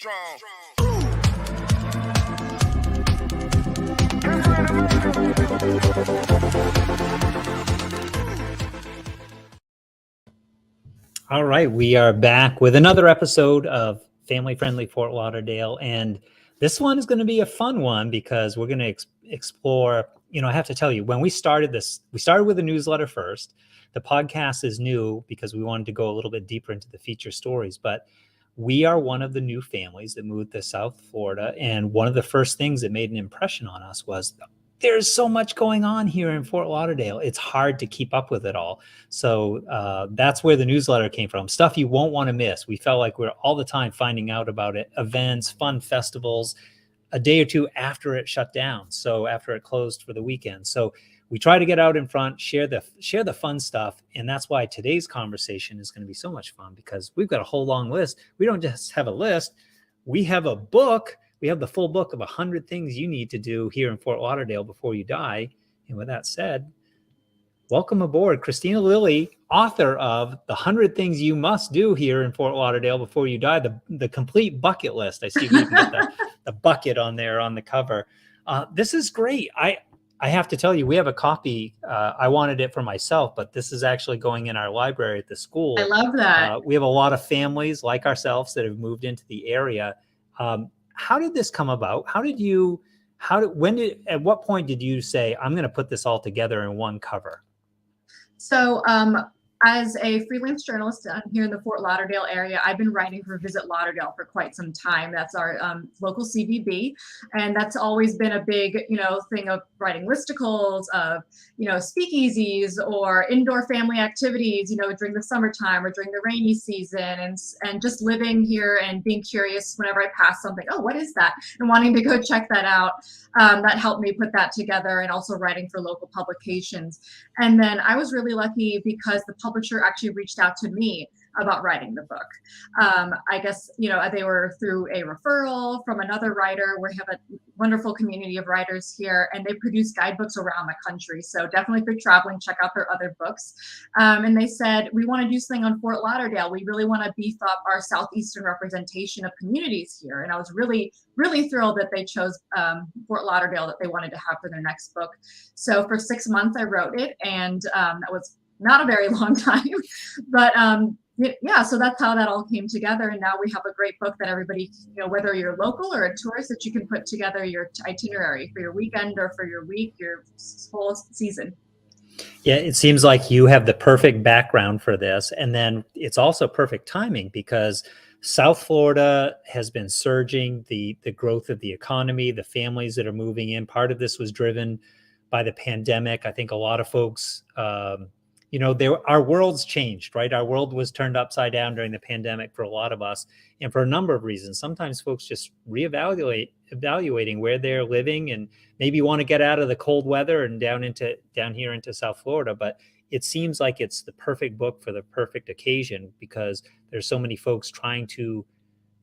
All right, we are back with another episode of Family Friendly Fort Lauderdale, and this one is going to be a fun one because we're going to explore. I have to tell you, when we started this, we started with a newsletter first. The podcast is new because we wanted to go a little bit deeper into the feature stories, but we are one of the new families that moved to South Florida, and one of the first things that made an impression on us was there's so much going on here in Fort Lauderdale. It's hard to keep up with it all. So that's where the newsletter came from. Stuff you won't want to miss. We felt like we're all the time finding out about it, events, fun festivals, a day or two after it shut down. So after it closed for the weekend. So we try to get out in front, share the fun stuff. And that's why today's conversation is going to be so much fun, because we've got a whole long list. We don't just have a list. We have a book. We have the full book of 100 things you need to do here in Fort Lauderdale before you die. And with that said, welcome aboard, Christina Lilly, author of The 100 Things You Must Do Here in Fort Lauderdale Before You Die, the complete bucket list. I see we even got the bucket on there on the cover. This is great. I have to tell you, we have a copy. I wanted it for myself, but this is actually going in our library at the school. I love that. We have a lot of families like ourselves that have moved into the area. How did this come about? At what point did you say, I'm going to put this all together in one cover? So as a freelance journalist here in the Fort Lauderdale area, I've been writing for Visit Lauderdale for quite some time. That's our local CVB. And that's always been a big, thing of writing listicles of, speakeasies or indoor family activities, during the summertime or during the rainy season, and just living here and being curious whenever I pass something, oh, what is that? And wanting to go check that out. That helped me put that together, and also writing for local publications. And then I was really lucky because the publisher actually reached out to me about writing the book. I guess, they were through a referral from another writer. We have a wonderful community of writers here, and they produce guidebooks around the country. So definitely if you're traveling, check out their other books. And they said, we want to do something on Fort Lauderdale. We really want to beef up our Southeastern representation of communities here. And I was really, really thrilled that they chose Fort Lauderdale that they wanted to have for their next book. So for 6 months, I wrote it, and that was not a very long time, but yeah, so that's how that all came together. And now we have a great book that everybody, whether you're local or a tourist, that you can put together your itinerary for your weekend or for your week, your whole season. Yeah, it seems like you have the perfect background for this. And then it's also perfect timing because South Florida has been surging, the growth of the economy, the families that are moving in. Part of this was driven by the pandemic. I think a lot of folks, our worlds changed, right? Our world was turned upside down during the pandemic for a lot of us, and for a number of reasons. Sometimes folks just evaluating where they're living and maybe want to get out of the cold weather and down here into South Florida. But it seems like it's the perfect book for the perfect occasion because there's so many folks trying to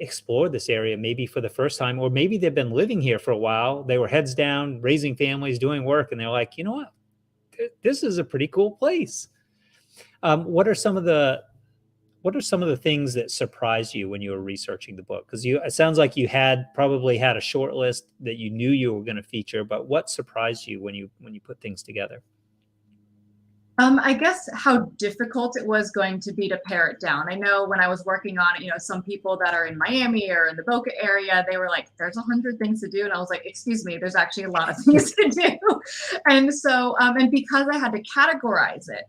explore this area, maybe for the first time, or maybe they've been living here for a while. They were heads down, raising families, doing work, and they're like, you know what? This is a pretty cool place. What are some of the things that surprised you when you were researching the book? Because it sounds like you probably had a short list that you knew you were going to feature, but what surprised you when you put things together? I guess how difficult it was going to be to pare it down. I know when I was working on it, some people that are in Miami or in the Boca area, they were like, there's 100 things to do. And I was like, excuse me, there's actually a lot of things to do. And so, and because I had to categorize it,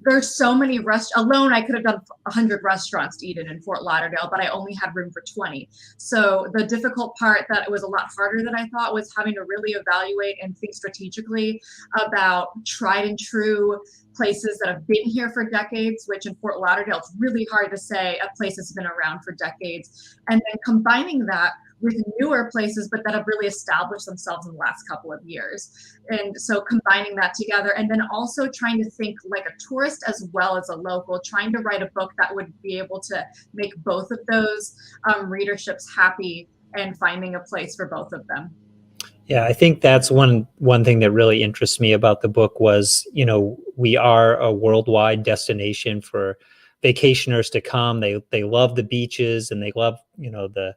there's so many alone, I could have done 100 restaurants to eat in Fort Lauderdale, but I only had room for 20. So the difficult part that it was a lot harder than I thought was having to really evaluate and think strategically about tried and true places that have been here for decades, which in Fort Lauderdale, it's really hard to say a place that's been around for decades. And then combining that with newer places, but that have really established themselves in the last couple of years. And so combining that together, and then also trying to think like a tourist as well as a local, trying to write a book that would be able to make both of those readerships happy and finding a place for both of them. Yeah, I think that's one thing that really interests me about the book was, we are a worldwide destination for vacationers to come. They love the beaches and they love, the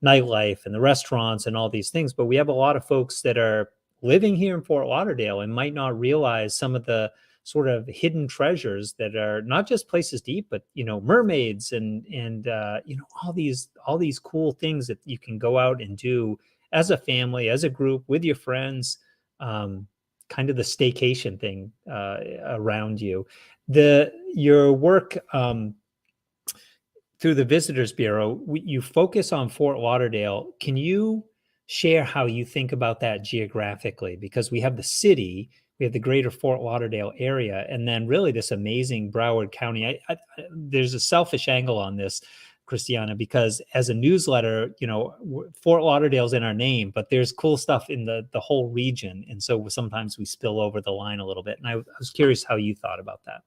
nightlife and the restaurants and all these things. But we have a lot of folks that are living here in Fort Lauderdale and might not realize some of the sort of hidden treasures that are not just places to eat, but mermaids and all these cool things that you can go out and do as a family, as a group, with your friends. Kind of the staycation thing around you. Your work through the Visitors Bureau, you focus on Fort Lauderdale. Can you share how you think about that geographically? Because we have the city, we have the greater Fort Lauderdale area, and then really this amazing Broward County. There's a selfish angle on this, Christiana, because as a newsletter, Fort Lauderdale's in our name, but there's cool stuff in the whole region. And so sometimes we spill over the line a little bit. And I was curious how you thought about that.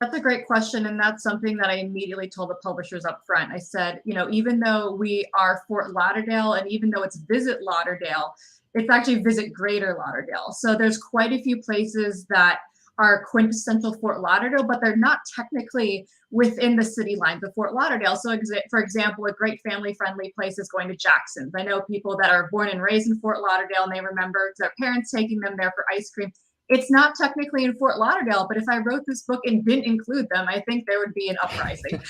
That's a great question. And that's something that I immediately told the publishers up front. I said, even though we are Fort Lauderdale and even though it's Visit Lauderdale, it's actually Visit Greater Lauderdale. So there's quite a few places that are quintessential Fort Lauderdale, but they're not technically within the city lines of Fort Lauderdale. So for example, a great family-friendly place is going to Jackson's. I know people that are born and raised in Fort Lauderdale and they remember their parents taking them there for ice cream. It's not technically in Fort Lauderdale, but if I wrote this book and didn't include them, I think there would be an uprising,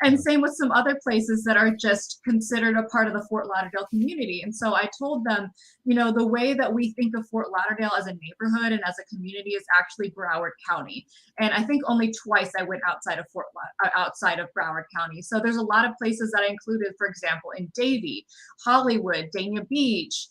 And same with some other places that are just considered a part of the Fort Lauderdale community. And so I told them, the way that we think of Fort Lauderdale as a neighborhood and as a community is actually Broward County. And I think only twice I went outside of Broward County. So there's a lot of places that I included, for example, in Davie, Hollywood, Dania Beach,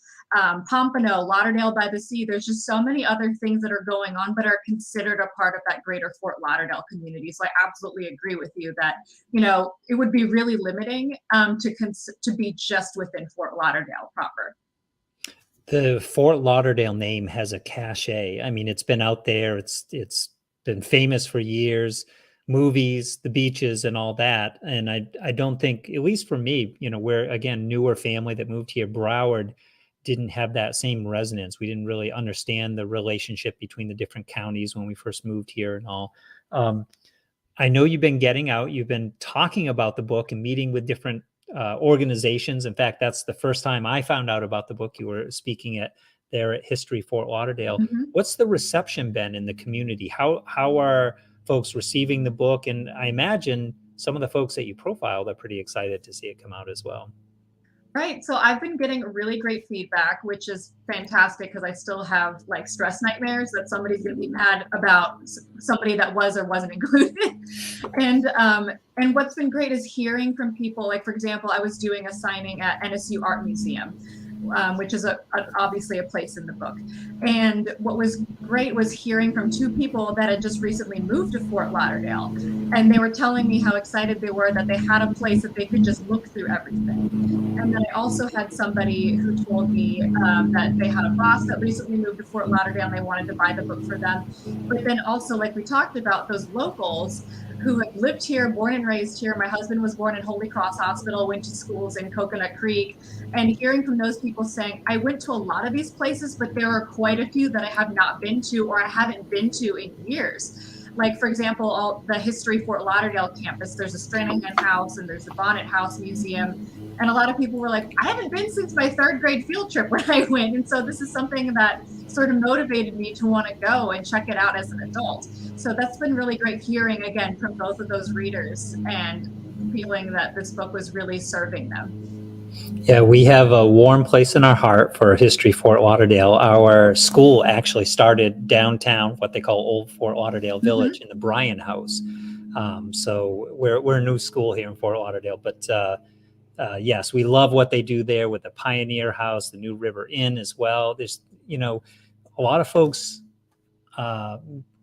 Pompano, Lauderdale by the Sea. There's just so many other things that are going on, but are considered a part of that greater Fort Lauderdale community. So I absolutely agree with you that, it would be really limiting to be just within Fort Lauderdale proper. The Fort Lauderdale name has a cachet. I mean, it's been out there. It's been famous for years, movies, the beaches and all that. And I don't think, at least for me, we're, again, newer family that moved here, Broward didn't have that same resonance. We didn't really understand the relationship between the different counties when we first moved here and all. I know you've been getting out, you've been talking about the book and meeting with different organizations. In fact, that's the first time I found out about the book. You were speaking there at History Fort Lauderdale. Mm-hmm. What's the reception been in the community? How are folks receiving the book? And I imagine some of the folks that you profiled are pretty excited to see it come out as well. Right. So I've been getting really great feedback, which is fantastic because I still have like stress nightmares that somebody's going to be mad about somebody that was or wasn't included. And what's been great is hearing from people. Like, for example, I was doing a signing at NSU Art Museum, which is obviously a place in the book. And what was great was hearing from two people that had just recently moved to Fort Lauderdale. And they were telling me how excited they were that they had a place that they could just look through everything. And then I also had somebody who told me that they had a boss that recently moved to Fort Lauderdale and they wanted to buy the book for them. But then also, like we talked about, those locals who have lived here, born and raised here. My husband was born in Holy Cross Hospital, went to schools in Coconut Creek, and hearing from those people saying, I went to a lot of these places, but there are quite a few that I have not been to or I haven't been to in years. Like, for example, the History Fort Lauderdale campus, there's a Stranahan House and there's the Bonnet House Museum. And a lot of people were like, I haven't been since my third grade field trip when I went. And so this is something that sort of motivated me to want to go and check it out as an adult. So that's been really great hearing, again, from both of those readers and feeling that this book was really serving them. Yeah, we have a warm place in our heart for History Fort Lauderdale. Our school actually started downtown, what they call Old Fort Lauderdale Village, in the Bryan House. So we're a new school here in Fort Lauderdale, but yes, we love what they do there with the Pioneer House, the New River Inn as well. There's, a lot of folks,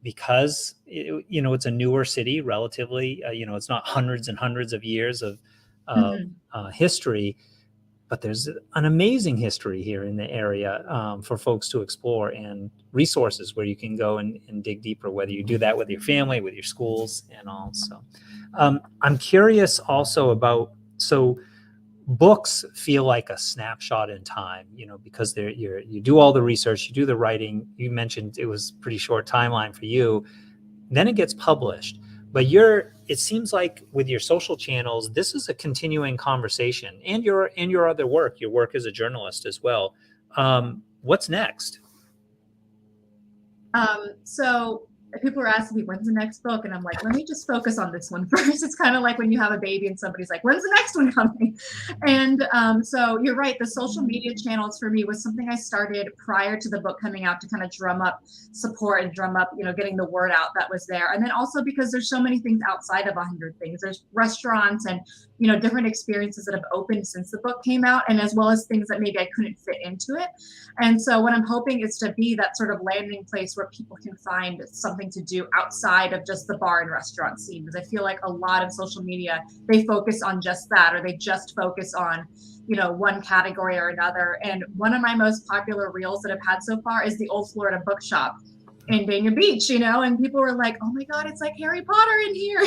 because, it's a newer city relatively, it's not hundreds and hundreds of years of history, but there's an amazing history here in the area for folks to explore and resources where you can go and dig deeper, whether you do that with your family, with your schools and all. So I'm curious also about, so books feel like a snapshot in time, because you do all the research, you do the writing. You mentioned it was pretty short timeline for you. Then it gets published. But it seems like with your social channels, this is a continuing conversation, and your other work, your work as a journalist as well. What's next? So people are asking me, when's the next book? And I'm like, let me just focus on this one first. It's kind of like when you have a baby and somebody's like, when's the next one coming? And so you're right. The social media channels for me was something I started prior to the book coming out to kind of drum up support and drum up, getting the word out that was there. And then also because there's so many things outside of 100 Things. There's restaurants and, different experiences that have opened since the book came out, and as well as things that maybe I couldn't fit into it. And so what I'm hoping is to be that sort of landing place where people can find something to do outside of just the bar and restaurant scene. Because I feel like a lot of social media, they focus on just that, or they just focus on, one category or another. And one of my most popular reels that I've had so far is the Old Florida Bookshop in Dania Beach, and people were like, oh my God, it's like Harry Potter in here.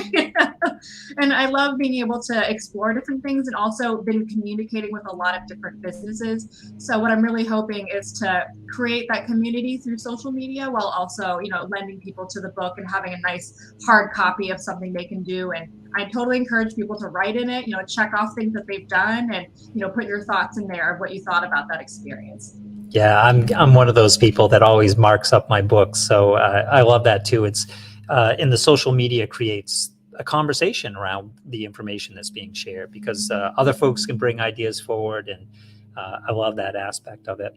And I love being able to explore different things, and also been communicating with a lot of different businesses. So what I'm really hoping is to create that community through social media, while also, lending people to the book and having a nice hard copy of something they can do. And I totally encourage people to write in it, check off things that they've done, and, put your thoughts in there of what you thought about that experience. Yeah, I'm one of those people that always marks up my books, so I love that too. It's in the social media creates a conversation around the information that's being shared, because other folks can bring ideas forward, and I love that aspect of it.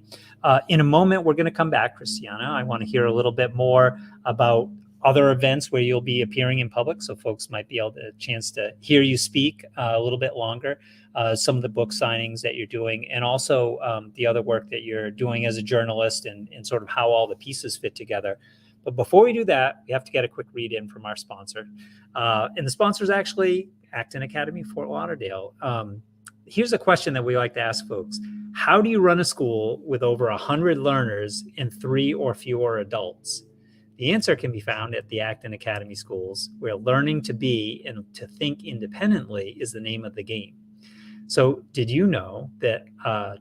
In a moment, we're going to come back, Christiana. I want to hear a little bit more about other events where you'll be appearing in public, so folks might be able to chance to hear you speak a little bit longer. Some of the book signings that you're doing, and also the other work that you're doing as a journalist, and sort of how all the pieces fit together. But before we do that, we have to get a quick read in from our sponsor. And the sponsor is actually Acton Academy, Fort Lauderdale. Here's a question that we like to ask folks. How do you run a school with over 100 learners and 3 or fewer adults? The answer can be found at the Acton Academy schools, where learning to be and to think independently is the name of the game. So did you know that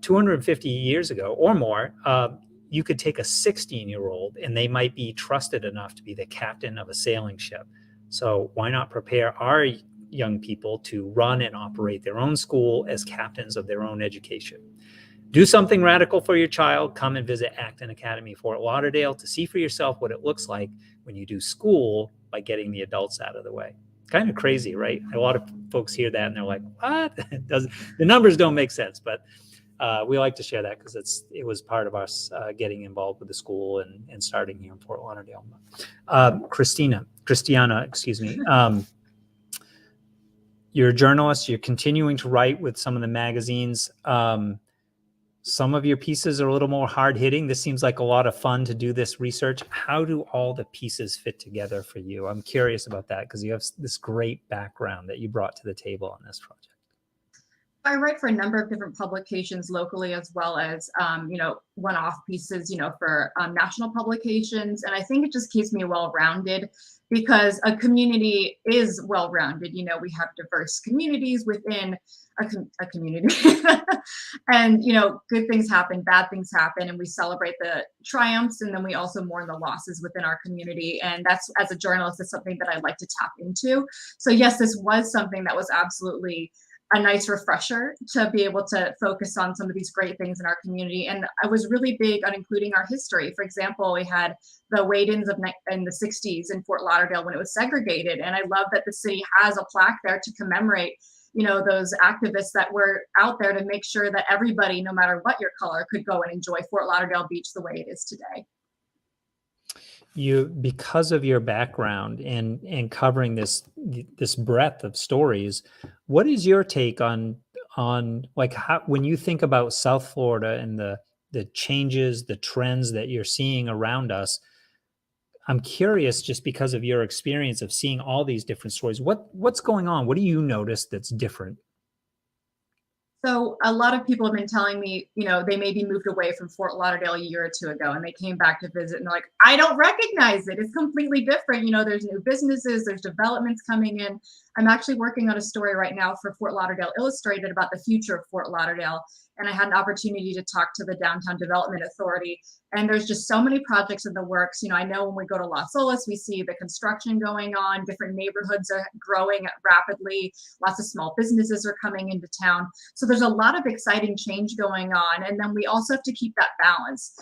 250 years ago or more, you could take a 16-year-old and they might be trusted enough to be the captain of a sailing ship? So why not prepare our young people to run and operate their own school as captains of their own education? Do something radical for your child. Come and visit Acton Academy, Fort Lauderdale, to see for yourself what it looks like when you do school by getting the adults out of the way. Kind of crazy, right? A lot of folks hear that and they're like, what? The numbers don't make sense, but we like to share that because it was part of us getting involved with the school and starting here in Fort Lauderdale. Christiana, excuse me. You're a journalist. You're continuing to write with some of the magazines. Some of your pieces are a little more hard hitting. This seems like a lot of fun to do this research. How do all the pieces fit together for you? I'm curious about that, because you have this great background that you brought to the table on this project. I write for a number of different publications locally, as well as, one-off pieces, for national publications. And I think it just keeps me well-rounded, because a community is well-rounded. We have diverse communities within a community. And, good things happen, bad things happen, and we celebrate the triumphs, and then we also mourn the losses within our community. And that's, as a journalist, is something that I'd like to tap into. So yes, this was something that was absolutely a nice refresher to be able to focus on some of these great things in our community. And I was really big on including our history. For example, we had the wait-ins in the 60s in Fort Lauderdale when it was segregated. And I love that the city has a plaque there to commemorate, those activists that were out there to make sure that everybody, no matter what your color, could go and enjoy Fort Lauderdale Beach the way it is today. Because of your background and covering this breadth of stories, what is your take on like how, when you think about South Florida and the changes, the trends that you're seeing around us? I'm curious, just because of your experience of seeing all these different stories, what's going on? What do you notice that's different? So a lot of people have been telling me, they maybe moved away from Fort Lauderdale a year or two ago, and they came back to visit, and they're like, I don't recognize it. It's completely different. There's new businesses, there's developments coming in. I'm actually working on a story right now for Fort Lauderdale Illustrated about the future of Fort Lauderdale. And I had an opportunity to talk to the Downtown Development Authority. And there's just so many projects in the works. You know, I know when we go to Las Olas, we see the construction going on, different neighborhoods are growing rapidly, lots of small businesses are coming into town. So there's a lot of exciting change going on. And then we also have to keep that balance.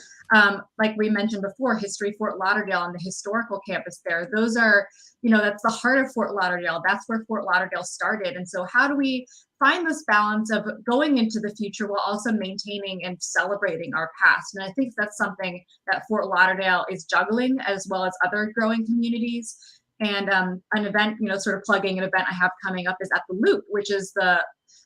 Like we mentioned before, History Fort Lauderdale and the historical campus there, those are, you know, that's the heart of Fort Lauderdale. That's where Fort Lauderdale started. And so how do we find this balance of going into the future while also maintaining and celebrating our past? And I think that's something that Fort Lauderdale is juggling, as well as other growing communities. And an event, you know, sort of plugging an event I have coming up is at the Loop, which is the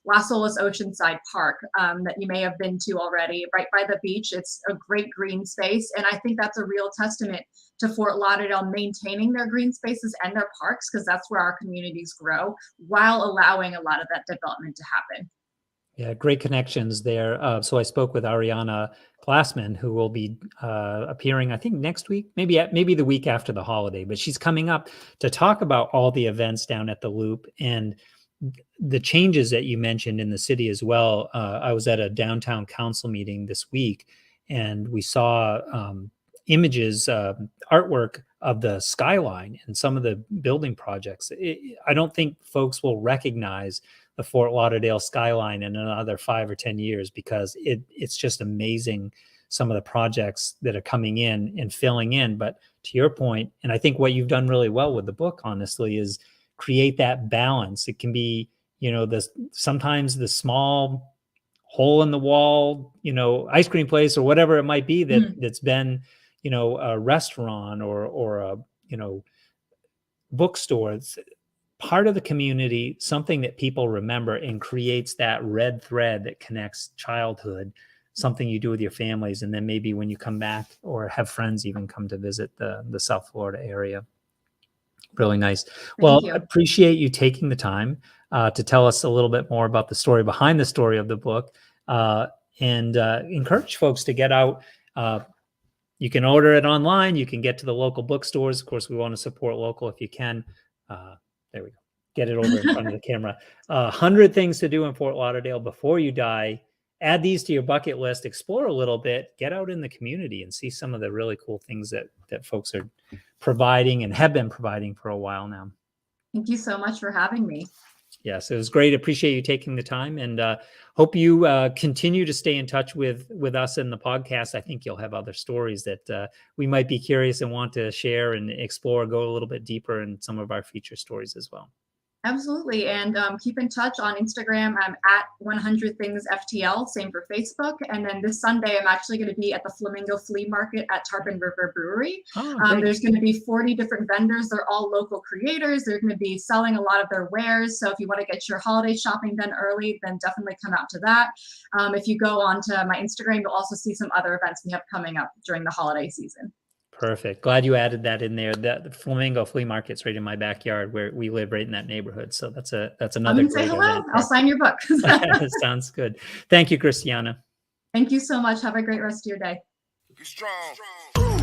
Las Olas Oceanside Park that you may have been to already, right by the beach. It's a great green space. And I think that's a real testament to Fort Lauderdale maintaining their green spaces and their parks, because that's where our communities grow, while allowing a lot of that development to happen. Yeah, great connections there. So I spoke with Ariana Glassman, who will be appearing, I think, next week, maybe the week after the holiday. But she's coming up to talk about all the events down at the Loop and the changes that you mentioned in the city as well. I was at a downtown council meeting this week, and we saw images, artwork of the skyline and some of the building projects. I don't think folks will recognize the Fort Lauderdale skyline in another 5 or 10 years, because it's just amazing, some of the projects that are coming in and filling in. But to your point, and I think what you've done really well with the book, honestly, is create that balance. It can be, you know, sometimes the small hole in the wall, you know, ice cream place or whatever it might be that's been, you know, a restaurant or a, you know, bookstore. It's part of the community, something that people remember and creates that red thread that connects childhood, something you do with your families. And then maybe when you come back or have friends even come to visit the South Florida area. Really nice. Well, I appreciate you taking the time to tell us a little bit more about the story behind the story of the book, and encourage folks to get out. You can order it online. You can get to the local bookstores. Of course, we want to support local if you can. There we go. Get it over in front of the camera. 100 things to do in Fort Lauderdale before you die. Add these to your bucket list. Explore a little bit. Get out in the community and see some of the really cool things that folks are providing and have been providing for a while now. Thank you so much for having me. Yes, it was great. Appreciate you taking the time, and hope you continue to stay in touch with us in the podcast. I think you'll have other stories that we might be curious and want to share and explore, go a little bit deeper in some of our feature stories as well. Absolutely. And keep in touch on Instagram. I'm at 100 Things FTL, same for Facebook. And then this Sunday, I'm actually going to be at the Flamingo Flea Market at Tarpon River Brewery. There's going to be 40 different vendors. They're all local creators. They're going to be selling a lot of their wares. So if you want to get your holiday shopping done early, then definitely come out to that. If you go onto my Instagram, you'll also see some other events we have coming up during the holiday season. Perfect. Glad you added that in there. The Flamingo Flea Market's right in my backyard where we live, right in that neighborhood. So that's another great say hello. event. I'll sign your book. Sounds good. Thank you, Christiana. Thank you so much. Have a great rest of your day. Be strong.